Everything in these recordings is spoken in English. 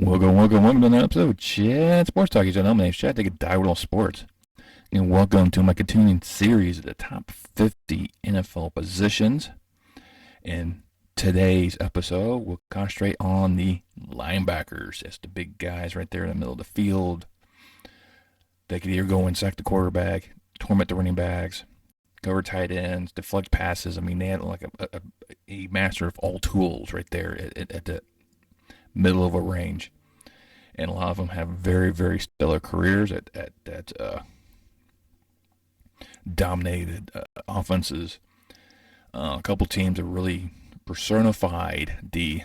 Welcome to another episode of Chad Sports Talk. My name is Chad. Take a dive with all sports. And welcome to my continuing series of the top 50 NFL positions. In today's episode, we'll concentrate on the linebackers. It's the big guys right there in the middle of the field. They could either go and sack the quarterback, torment the running backs, cover tight ends, deflect passes. I mean, they had like a master of all tools right there at the middle of a range, and a lot of them have very, very stellar careers at dominated offenses. A couple teams have really personified the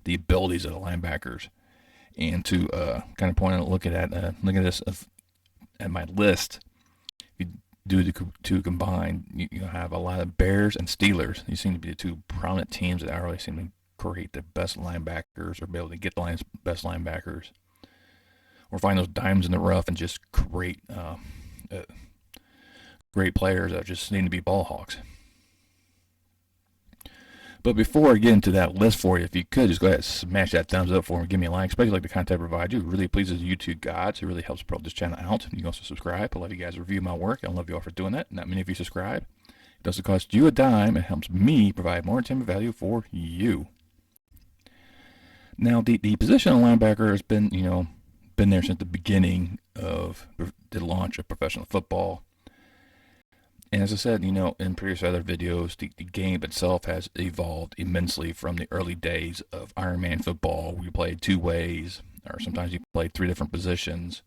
abilities of the linebackers, and to kind of point out, look at this at my list. If you do the two combined, you have a lot of Bears and Steelers. These seem to be the two prominent teams that really seem to create the best linebackers, or be able to get the best linebackers, or find those diamonds in the rough and just create great players that just need to be ball hawks. But before I get into that list for you, if you could just go ahead and smash that thumbs up for me, give me a like, especially like the content I provide you. It really pleases the YouTube gods. It really helps promote this channel out. You can also subscribe. I love you guys review my work. I love you all for doing that. Not many of you subscribe. It doesn't cost you a dime. It helps me provide more entertainment value for you. Now, the position of linebacker has been there since the beginning of the launch of professional football. And as I said, in previous other videos, the game itself has evolved immensely from the early days of Iron Man football, where you played two ways, or sometimes you played three different positions,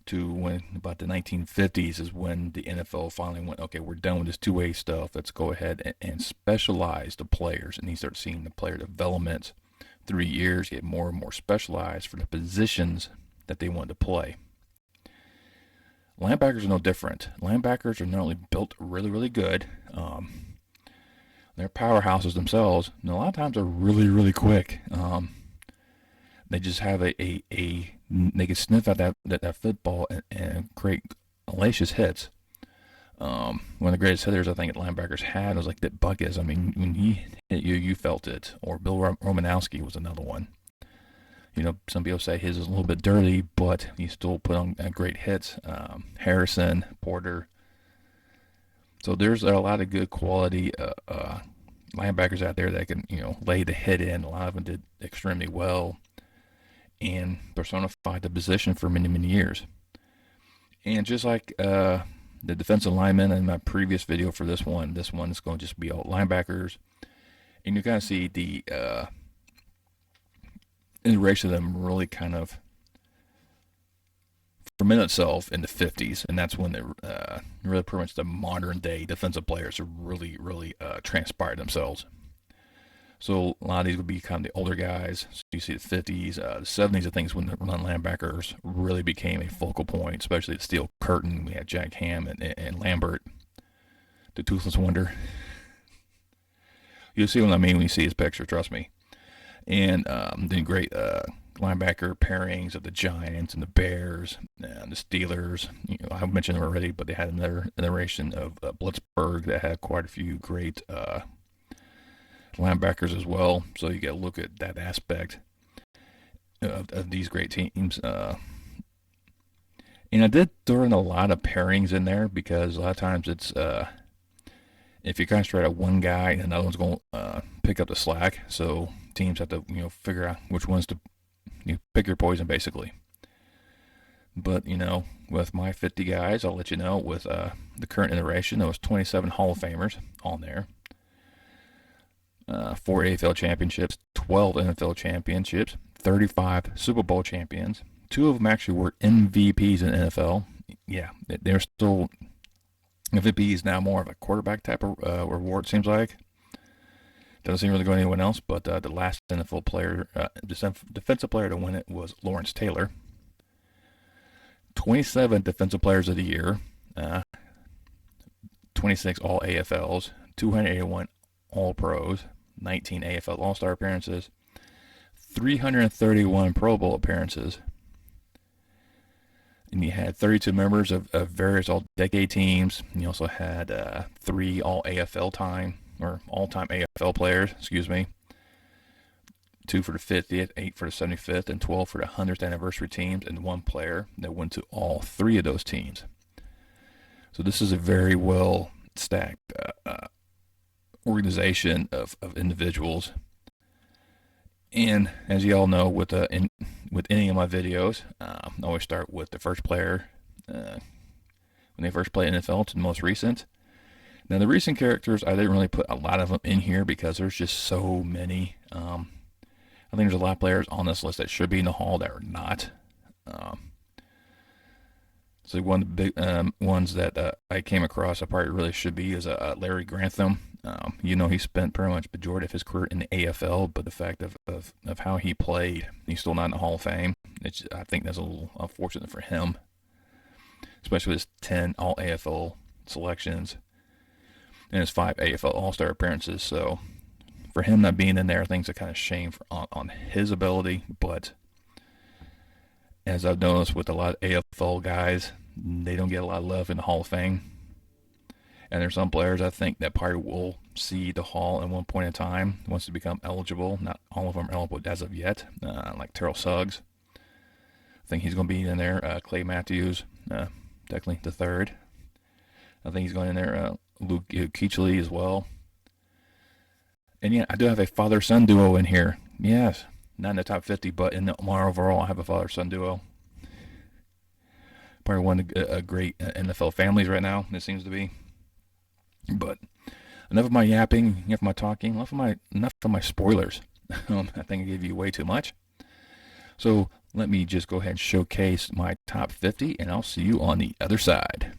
to when about the 1950s is when the NFL finally went, okay, we're done with this two-way stuff. Let's go ahead and specialize the players. And you start seeing the player development 3 years get more and more specialized for the positions that they wanted to play. Linebackers are no different. Linebackers are not only built really, really good, they're powerhouses themselves, and a lot of times they're really, really quick. They just have they can sniff out that football and create hellacious hits. One of the greatest hitters I think that linebackers had was like Dick Buckus. I mean, when he hit you, you felt it. Or Bill Romanowski was another one. Some people say his is a little bit dirty, but he still put on great hits. Harrison, Porter. So there's a lot of good quality linebackers out there that can, lay the hit in. A lot of them did extremely well and personified the position for many, many years. And just like the defensive linemen in my previous video for this one is going to just be all linebackers. And you kind of see the iteration of them really kind of ferment itself in the 50s, and that's when they really pretty much the modern day defensive players have really, really transpired themselves. So a lot of these would be kind of the older guys. So you see the 50s, the 70s, I think is when the run linebackers really became a focal point, especially the Steel Curtain. We had Jack Hamm and Lambert, the Toothless Wonder. You'll see what I mean when you see his picture, trust me. And the great linebacker pairings of the Giants and the Bears and the Steelers. I've mentioned them already, but they had another iteration of Blitzburg that had quite a few great linebackers as well. So you got to look at that aspect of these great teams. And I did throw in a lot of pairings in there because a lot of times it's if you concentrate on one guy, another one's going to pick up the slack. So teams have to figure out which ones to pick your poison, basically. But with my 50 guys, I'll let you know with the current iteration, there was 27 Hall of Famers on there, 4 AFL championships, 12 NFL championships, 35 Super Bowl champions. 2 of them actually were MVPs in the NFL. Yeah, they're still MVP is now more of a quarterback type of reward, it seems like. Doesn't seem really go to anyone else, but the last NFL player, defensive player to win it was Lawrence Taylor. 27 defensive players of the year, 26 all AFLs, 281 all pros, 19 AFL All-Star appearances, 331 Pro Bowl appearances. And you had 32 members of various all-decade teams. And you also had 3 all-AFL time, or all-time AFL players, 2 for the 50th, 8 for the 75th, and 12 for the 100th anniversary teams, and one player that went to all 3 of those teams. So this is a very well stacked organization of individuals. And as you all know, with any of my videos, I always start with the first player when they first play NFL to the most recent. Now the recent characters, I didn't really put a lot of them in here because there's just so many. I think there's a lot of players on this list that should be in the Hall that are not. So one of the big ones that I came across, I probably really should be, is Larry Grantham. He spent pretty much the majority of his career in the AFL, but the fact of how he played, he's still not in the Hall of Fame. I think that's a little unfortunate for him, especially with his 10 all AFL selections and his 5 AFL All-Star appearances. So for him not being in there, I think it's a kind of shame on his ability. But as I've noticed with a lot of AFL guys, they don't get a lot of love in the Hall of Fame. And there's some players I think that probably will see the Hall at one point in time once they become eligible. Not all of them are eligible as of yet, like Terrell Suggs. I think he's going to be in there. Clay Matthews, technically the third. I think he's going in there. Luke Keechley as well. And yeah, I do have a father-son duo in here. Yes, not in the top 50, but in my overall, I have a father-son duo. Probably one of the great NFL families right now, it seems to be. But enough of my yapping, enough of my talking, enough of my spoilers. I think I gave you way too much. So let me just go ahead and showcase my top 50, and I'll see you on the other side.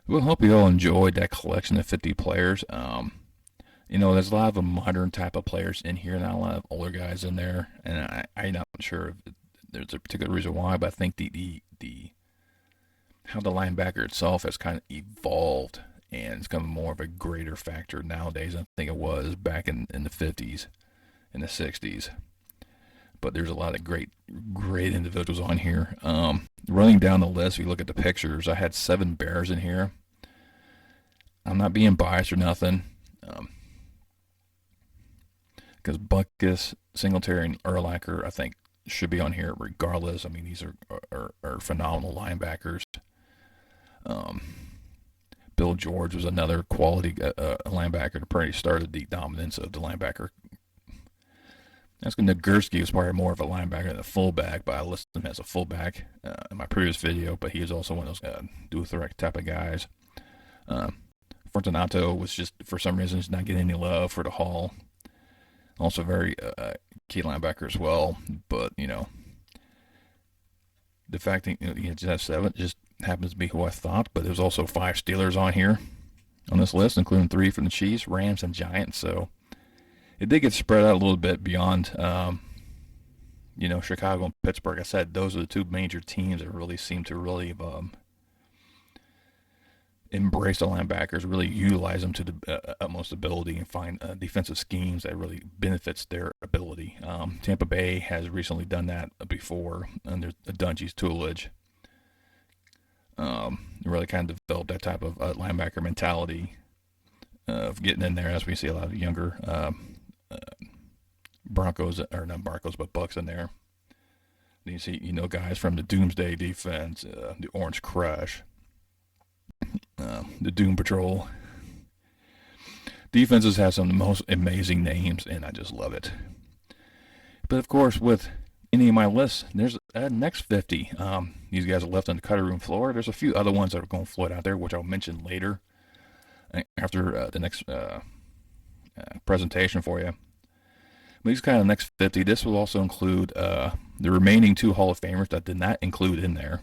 Well, I hope you all enjoyed that collection of 50 players. There's a lot of the modern type of players in here, not a lot of older guys in there, and I'm not sure if there's a particular reason why, but I think the how the linebacker itself has kind of evolved and it's become more of a greater factor nowadays than I think it was back in the 50s and the 60s. But there's a lot of great individuals on here. Running down the list, if you look at the pictures, I had 7 Bears in here. I'm not being biased or nothing. because Buckus, Singletary, and Urlacher, I think, should be on here regardless. I mean, these are phenomenal linebackers. Bill George was another quality linebacker to pretty started the dominance of the linebacker. Nagurski was probably more of a linebacker than a fullback, but I listed him as a fullback in my previous video. But he was also one of those do-threat type of guys. Fortunato was just, for some reason, he's not getting any love for the Hall. Also very key linebacker as well. But, the fact that he just has 7 just happens to be who I thought. But there's also 5 Steelers on here on this list, including 3 from the Chiefs, Rams, and Giants. So it did get spread out a little bit beyond, Chicago and Pittsburgh. I said those are the 2 major teams that really seem to really embrace the linebackers, really utilize them to the utmost ability, and find defensive schemes that really benefits their ability. Tampa Bay has recently done that before under Dungy's tutelage. Really kind of developed that type of linebacker mentality of getting in there, as we see a lot of younger Broncos, or not Broncos, but Bucks in there. Then you see, guys from the Doomsday Defense, the Orange Crush, the Doom Patrol. Defenses have some of the most amazing names, and I just love it. But of course, with any of my lists, there's a next 50. These guys are left on the cutting room floor. There's a few other ones that are going to float out there, which I'll mention later after the next presentation for you. But these kind of next 50. This will also include the remaining 2 Hall of Famers that did not include in there,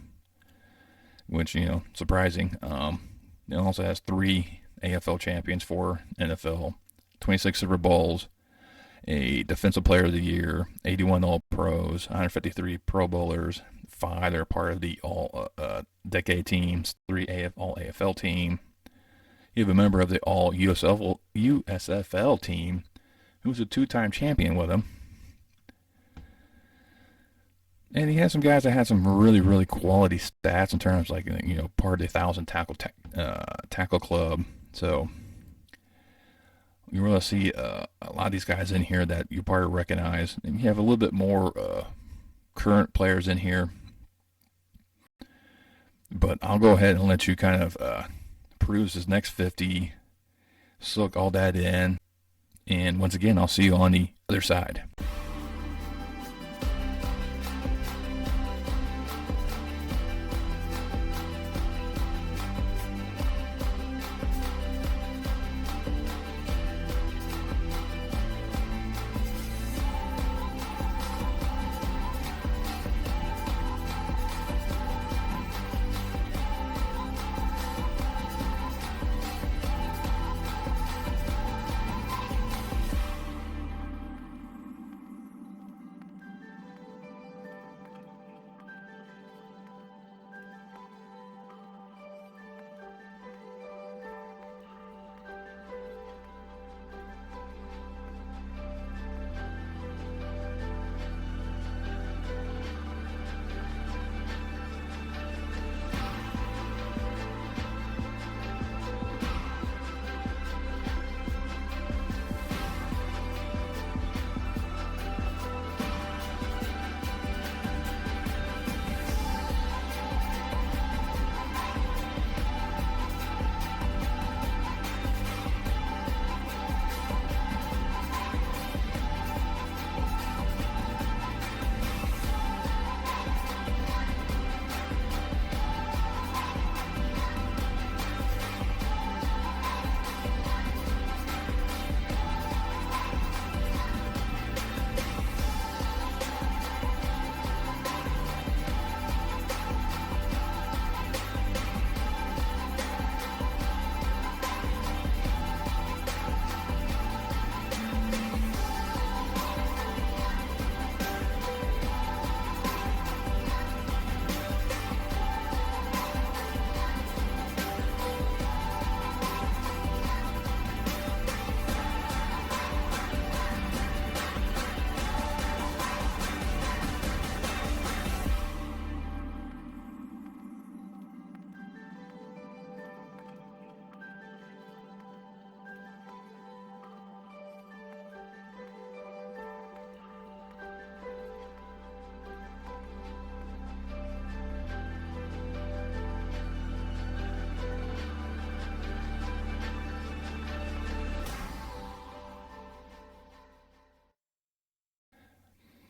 which, surprising. It also has 3 AFL champions, 4 NFL, 26 Super Bowls, a Defensive Player of the Year, 81 All-Pros, 153 Pro Bowlers, 5 that are part of the All-Decade teams, 3 All-AFL team. You have a member of the All-USFL team who was a 2-time champion with him. And he has some guys that had some really, really quality stats in terms of, like, part of the 1,000 tackle club. So you really see a lot of these guys in here that you probably recognize. And you have a little bit more current players in here. But I'll go ahead and let you kind of peruse this next 50, soak all that in. And once again, I'll see you on the other side.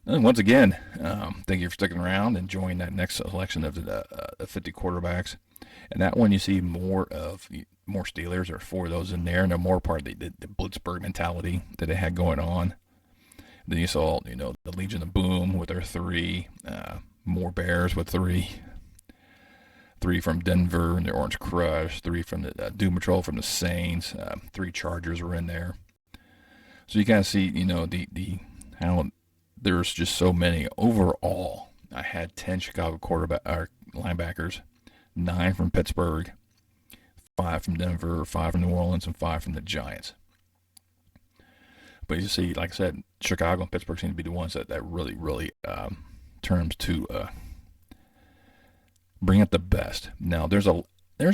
And once again, thank you for sticking around and joining that next selection of the 50 quarterbacks. And that one you see more Steelers, or four of those in there, and they're more part of the Blitzburg mentality that they had going on. Then you saw, the Legion of Boom with their three, more Bears with three from Denver and the Orange Crush, three from the Doom Patrol from the Saints, three Chargers were in there. So you kind of see, the how there's just so many. Overall, I had 10 Chicago linebackers, 9 from Pittsburgh, 5 from Denver, 5 from New Orleans, and 5 from the Giants. But you see, like I said, Chicago and Pittsburgh seem to be the ones that really, really terms to bring out the best. Now, there's a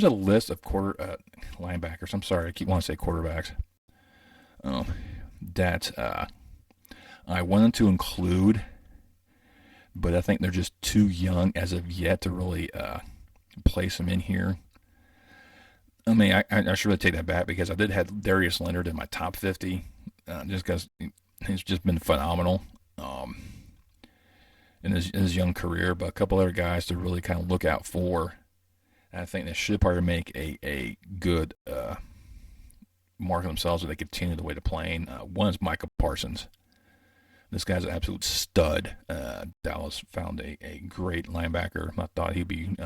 list of linebackers. I'm sorry, I keep wanting to say quarterbacks. That I wanted to include, but I think they're just too young as of yet to really place them in here. I mean, I should really take that back, because I did have Darius Leonard in my top 50, just because he's just been phenomenal in his young career. But a couple other guys to really kind of look out for. And I think they should probably make a good mark of themselves if they continue the way they're playing. One is Micah Parsons. This guy's an absolute stud. Dallas found a great linebacker. I thought he'd be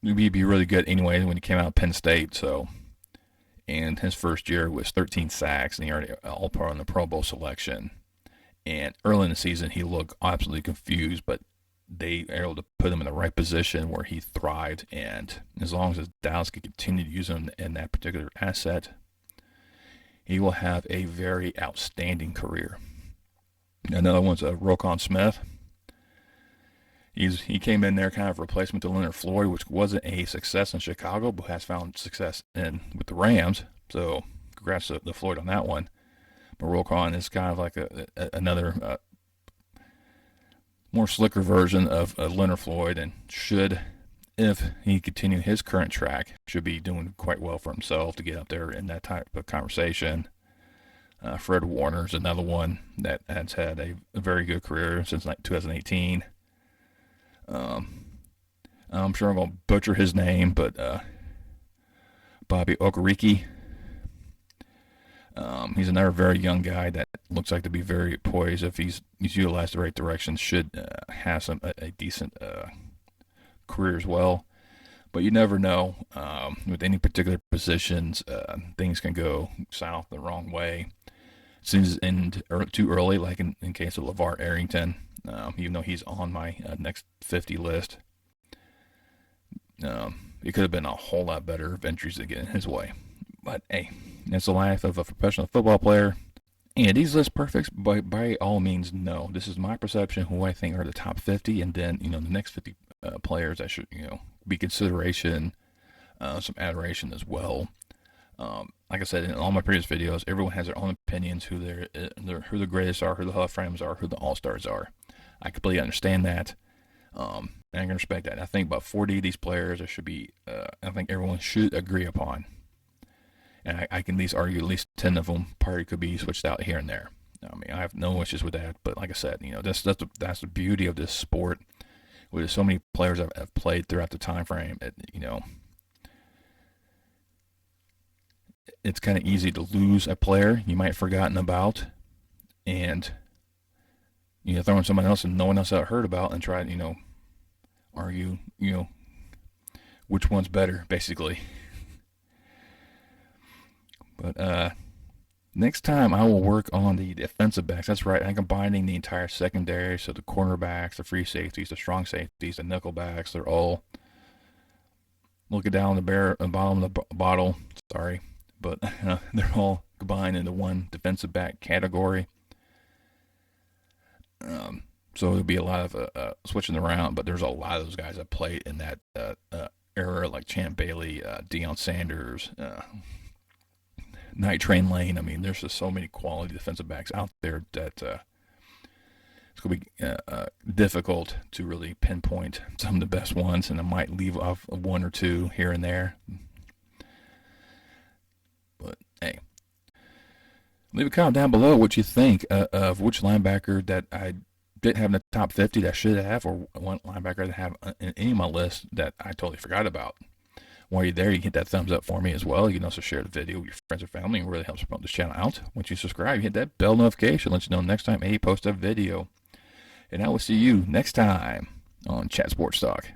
really good anyway when he came out of Penn State. So, and his first year was 13 sacks, and he already all part on the Pro Bowl selection. And early in the season, he looked absolutely confused, but they were able to put him in the right position where he thrived. And as long as Dallas can continue to use him in that particular asset, he will have a very outstanding career. Another one's Rokon Smith. He came in there kind of replacement to Leonard Floyd, which wasn't a success in Chicago, but has found success with the Rams. So congrats to Floyd on that one. But Rokon is kind of like another more slicker version of Leonard Floyd, and should, if he continue his current track, should be doing quite well for himself to get up there in that type of conversation. Fred Warner's another one that has had a very good career since 2018. I'm sure I'm going to butcher his name, but Bobby Okariki. He's another very young guy that looks like to be very poised. If he's utilized the right direction, should have a decent career as well. But you never know. With any particular positions, things can go south the wrong way. It seems end too early, like in case of LeVar Arrington, even though he's on my next 50 list. It could have been a whole lot better if injuries to get in his way. But hey, that's the life of a professional football player. And these list perfects, by all means, no. This is my perception, who I think are the top 50, and then the next 50 players that should be consideration, some adoration as well. Like I said in all my previous videos, everyone has their own opinions who who the greatest are, who the Hall of Famers are, who the All Stars are. I completely understand that, and I can respect that. I think about 40 of these players should be, I think everyone should agree upon. And I can at least argue at least 10 of them probably could be switched out here and there. I mean, I have no issues with that. But like I said, that's the beauty of this sport. With so many players have played throughout the time frame, it's kind of easy to lose a player you might have forgotten about, and throwing someone else and no one else had heard about, and try to argue which one's better, basically. But next time I will work on the defensive backs. That's right. I'm combining the entire secondary, so the cornerbacks, the free safeties, the strong safeties, the nickel backs. They're all looking down the bottom of the bottle. Sorry, but they're all combined into one defensive back category. So there'll be a lot of switching around, but there's a lot of those guys that played in that era, like Champ Bailey, Deion Sanders. Night Train Lane. I mean, there's just so many quality defensive backs out there that it's going to be difficult to really pinpoint some of the best ones, and I might leave off one or two here and there. But hey, Leave a comment down below what you think of which linebacker that I didn't have in the top 50 that I should have, or one linebacker that I have in any of my lists that I totally forgot about. While you're there, you can hit that thumbs up for me as well. You can also share the video with your friends or family. It really helps promote this channel out. Once you subscribe, you hit that bell notification. Let you know next time I post a video. And I will see you next time on Chat Sports Talk.